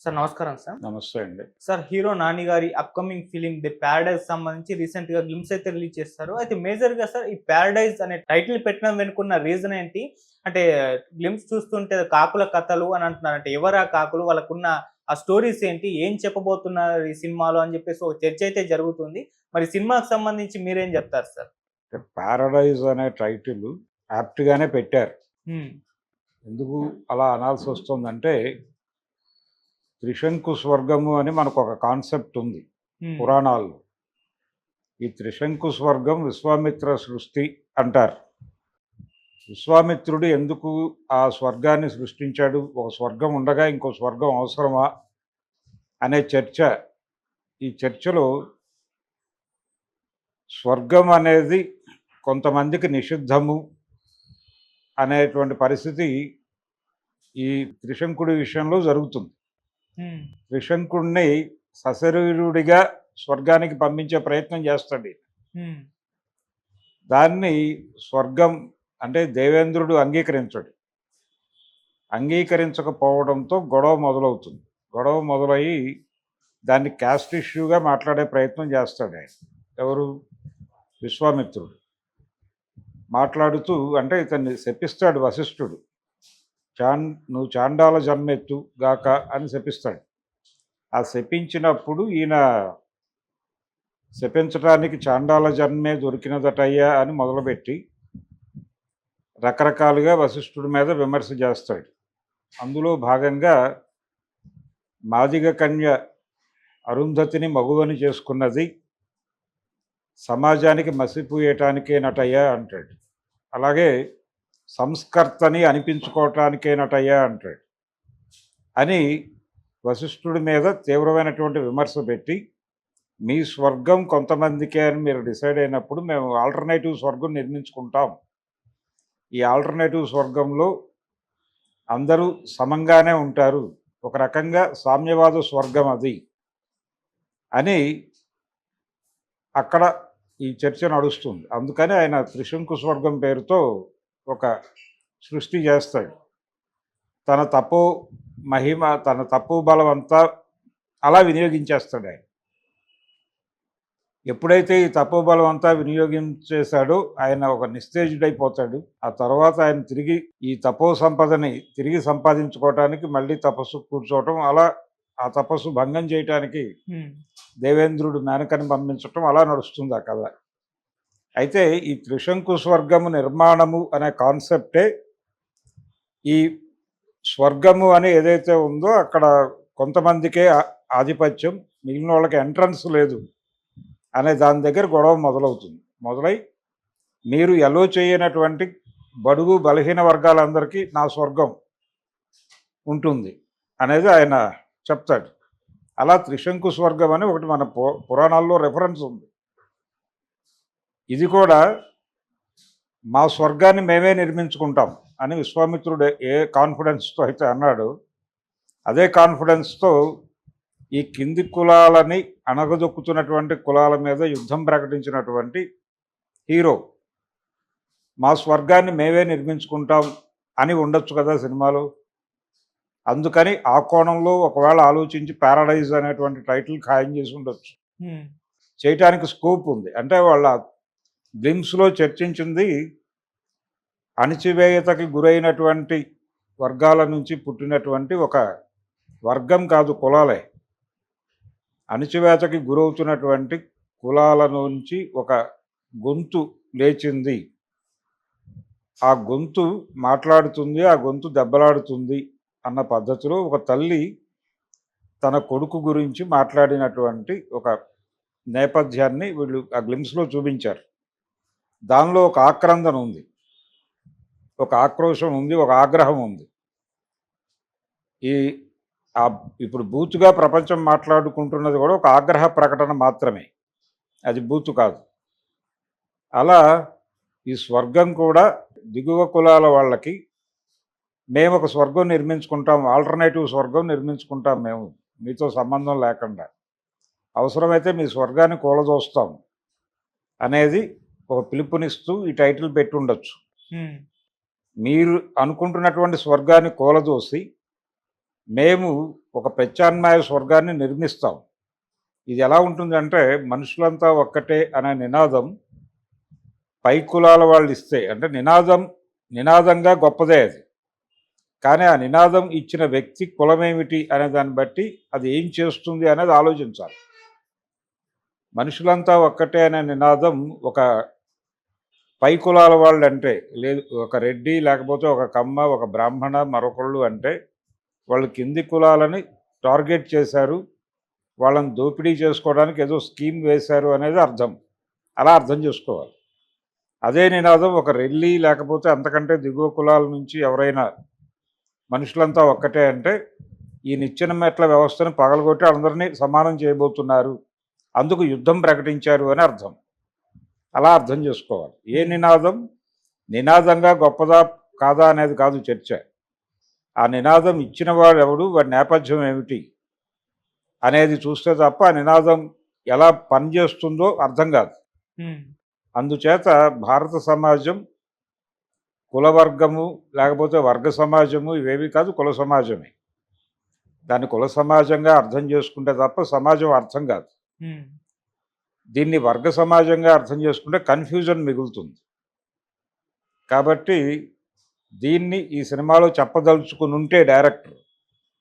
Sir నమస్కారం sir. నమస్తే అండి. సార్ హీరో 'నాని' గారి అప్‌కమింగ్ ఫిల్మ్ 'ది ప్యారడైజ్' సంబంధించి రీసెంట్‌గా గ్లింప్స్ అయితే రిలీజ్ చేస్తారు. అయితే మేజర్‌గా సార్ ఈ 'ప్యారడైజ్' అనే టైటిల్ పెట్టడం వెనుకున్న రీజన్ ఏంటి? అంటే గ్లింప్స్ చూస్తుంటే కాకుల కథలు అని అంటున్నారు. అంటే ఎవరా కాకులు? వాళ్ళకున్న ఆ స్టోరీస్ ఏంటి? ఏం చెప్పబోతున్నారు ఈ సినిమాలో అని చెప్పేసి ఒక చర్చ అయితే జరుగుతుంది. మరి సినిమాకి సంబంధించి మీరేం చెప్తారు సార్? 'పారడైజ్' అనే టైటిల్ యాప్ట్‌గానే పెట్టారు. హ్మ్. ఎందుకు అలా అనాల్సొస్తుందంటే 'త్రిశంకు స్వర్గము' అని మనకొక కాన్సెప్ట్ ఉంది హ్మ్. పురాణాల్లో. ఈ 'త్రిశంకు స్వర్గం' విశ్వామిత్ర సృష్టి అంటారు. విశ్వామిత్రుడు ఎందుకు ఆ స్వర్గాన్ని సృష్టించాడు? ఒక స్వర్గం ఉండగా ఇంకో స్వర్గం అవసరమా? అనే చర్చ. ఈ చర్చలో స్వర్గం అనేది కొంతమందికి నిషిద్ధము అనేటువంటి పరిస్థితి ఈ త్రిశంకుడి విషయంలో జరుగుతుంది. హ్మ్. త్రిశంకుడిని సశరీరుడిగా స్వర్గానికి పంపించే ప్రయత్నం చేస్తాడు. హ్మ్. దాన్ని స్వర్గం అంటే దేవేంద్రుడు అంగీకరించడు. అంగీకరించకపోవడంతో గొడవ మొదలవుతుంది. గొడవ మొదలయ్యి దాన్ని క్యాస్ట్ ఇష్యూగా మాట్లాడే ప్రయత్నం చేస్తాడు ఆయన. ఎవరు? విశ్వామిత్రుడు. మాట్లాడుతూ అంటే ఇతన్ని శపిస్తాడు వశిష్ఠుడు. నువ్వు చాండాల జన్మెత్తు గాక అని శపిస్తాడు. ఆ శపించినప్పుడు ఈయన శపించడానికి చాండాల జన్మే దొరికినదటయ్యా అని మొదలుపెట్టి రకరకాలుగా వశిష్ఠుడి మీద విమర్శ చేస్తాడు. అందులో భాగంగా మాదిగ కన్య అరుంధతిని మగువని చేసుకున్నది సమాజానికి మసిపూయటానికేనటయ్యా అంటాడు. అలాగే సంస్కర్తని అనిపించుకోవటానికేనటయ్యా అంటాడు. అని వశిష్ఠుడి మీద తీవ్రమైనటువంటి విమర్శ పెట్టి మీ స్వర్గం కొంతమందికే అని మీరు డిసైడ్ అయినప్పుడు మేము ఆల్టర్నేటివ్ స్వర్గం నిర్మించుకుంటాం. ఈ ఆల్టర్నేటివ్ స్వర్గంలో అందరూ సమంగానే ఉంటారు. ఒక రకంగా సామ్యవాద స్వర్గం అది అని అక్కడ ఈ చర్చ నడుస్తుంది. అందుకని ఆయన త్రిశంకు స్వర్గం పేరుతో ఒక సృష్టి చేస్తాడు. తన తపో మహిమ, తన తపో బలం అంతా అలా వినియోగించేస్తాడు ఆయన. ఎప్పుడైతే ఈ తపోబలం అంతా వినియోగించేశాడో ఆయన ఒక నిస్తేజుడైపోతాడు. ఆ తర్వాత ఆయన తిరిగి ఈ తపో సంపదని తిరిగి సంపాదించుకోవటానికి మళ్ళీ తపస్సు కూర్చోవటం, అలా ఆ తపస్సు భంగం చేయటానికి దేవేంద్రుడు మేనకని పంపించటం అలా నడుస్తుంది ఆ కథ. అయితే ఈ త్రిశంకు స్వర్గము నిర్మాణము అనే కాన్సెప్టే ఈ స్వర్గము అని ఏదైతే ఉందో అక్కడ కొంతమందికే ఆధిపత్యం, మిగిలిన వాళ్ళకి ఎంట్రన్స్ లేదు అనే దాని దగ్గర గొడవ మొదలవుతుంది. మొదలై మీరు ఎలో చేయనటువంటి బడుగు బలహీన వర్గాలందరికీ నా స్వర్గం ఉంటుంది అనేది ఆయన చెప్తాడు. అలా త్రిశంకు స్వర్గం అని ఒకటి మన పురాణాల్లో రెఫరెన్స్ ఉంది. ఇది కూడా మా స్వర్గాన్ని మేమే నిర్మించుకుంటాం అని విశ్వామిత్రుడు ఏ కాన్ఫిడెన్స్తో అయితే అన్నాడు, అదే కాన్ఫిడెన్స్తో ఈ కింది కులాలని అణగదొక్కుతున్నటువంటి కులాల మీద యుద్ధం ప్రకటించినటువంటి హీరో మా స్వర్గాన్ని మేమే నిర్మించుకుంటాం అని ఉండొచ్చు కదా సినిమాలో. అందుకని ఆ కోణంలో ఒకవేళ ఆలోచించి ప్యారడైజ్ అనేటువంటి టైటిల్ ఖాయం చేసి ఉండొచ్చు. చేయటానికి స్కోప్ ఉంది. అంటే వాళ్ళ గ్లిమ్స్లో చర్చించింది అణిచివేయతకి గురైనటువంటి వర్గాల నుంచి పుట్టినటువంటి ఒక వర్గం కాదు, కులాలే. అణిచివేతకి గురవుతున్నటువంటి కులాల నుంచి ఒక గొంతు లేచింది. ఆ గొంతు మాట్లాడుతుంది, ఆ గొంతు దెబ్బలాడుతుంది అన్న పద్ధతిలో ఒక తల్లి తన కొడుకు గురించి మాట్లాడినటువంటి ఒక నేపథ్యాన్ని వీళ్ళు ఆ గ్లిమ్స్లో చూపించారు. దానిలో ఒక ఆక్రందన ఉంది, ఒక ఆక్రోశం ఉంది, ఒక ఆగ్రహం ఉంది. ఈ ఇప్పుడు బూతుగా ప్రపంచం మాట్లాడుకుంటున్నది కూడా ఒక ఆగ్రహ ప్రకటన మాత్రమే, అది బూతు కాదు. అలా ఈ స్వర్గం కూడా దిగువ కులాల వాళ్ళకి మేము ఒక స్వర్గం నిర్మించుకుంటాం, ఆల్టర్నేటివ్ స్వర్గం నిర్మించుకుంటాం, మేము మీతో సంబంధం లేకుండా అవసరమైతే మీ స్వర్గాన్ని కూలదోస్తాం అనేది ఒక పిలుపునిస్తూ ఈ టైటిల్ పెట్టి ఉండొచ్చు. మీరు అనుకుంటున్నటువంటి స్వర్గాన్ని కూలదోసి మేము ఒక ప్రత్యామ్నాయ స్వర్గాన్ని నిర్మిస్తాం. ఇది ఎలా ఉంటుందంటే మనుషులంతా ఒక్కటే అనే నినాదం పై కులాల వాళ్ళు ఇస్తే, అంటే నినాదంగా గొప్పదే అది. కానీ ఆ నినాదం ఇచ్చిన వ్యక్తి కులమేమిటి అనే దాన్ని బట్టి అది ఏం చేస్తుంది అనేది ఆలోచించాలి. మనుషులంతా ఒక్కటే అనే నినాదం ఒక పై కులాల వాళ్ళు అంటే, లేదు ఒక రెడ్డి లేకపోతే ఒక కమ్మ ఒక బ్రాహ్మణ మరొకళ్ళు అంటే వాళ్ళు కింది కులాలని టార్గెట్ చేశారు, వాళ్ళని దోపిడీ చేసుకోవడానికి ఏదో స్కీమ్ వేశారు అనేది అర్థం. అలా అర్థం చేసుకోవాలి. అదే నినాదం ఒక రెల్లి లేకపోతే అంతకంటే దిగువ కులాల నుంచి ఎవరైనా మనుషులంతా ఒక్కటే అంటే ఈ నిచ్చెన మెట్ల వ్యవస్థను పగలగొట్టి అందరినీ సమానం చేయబోతున్నారు, అందుకు యుద్ధం ప్రకటించారు అని అర్థం. అలా అర్థం చేసుకోవాలి. ఏ నినాదంగా గొప్పదా కాదా అనేది కాదు చర్చ. ఆ నినాదం ఇచ్చిన వాడు ఎవడు, వాడి నేపథ్యం ఏమిటి అనేది చూస్తే తప్ప ఆ నినాదం ఎలా పనిచేస్తుందో అర్థం కాదు. అందుచేత భారత సమాజం కులవర్గము లేకపోతే వర్గ సమాజము ఇవేవి కాదు, కుల సమాజమే. దాన్ని కుల సమాజంగా అర్థం చేసుకుంటే తప్ప సమాజం అర్థం కాదు. దీన్ని వర్గ సమాజంగా అర్థం చేసుకుంటే కన్ఫ్యూజన్ మిగులుతుంది. కాబట్టి దీన్ని ఈ సినిమాలో చెప్పదలుచుకుని ఉంటే డైరెక్టర్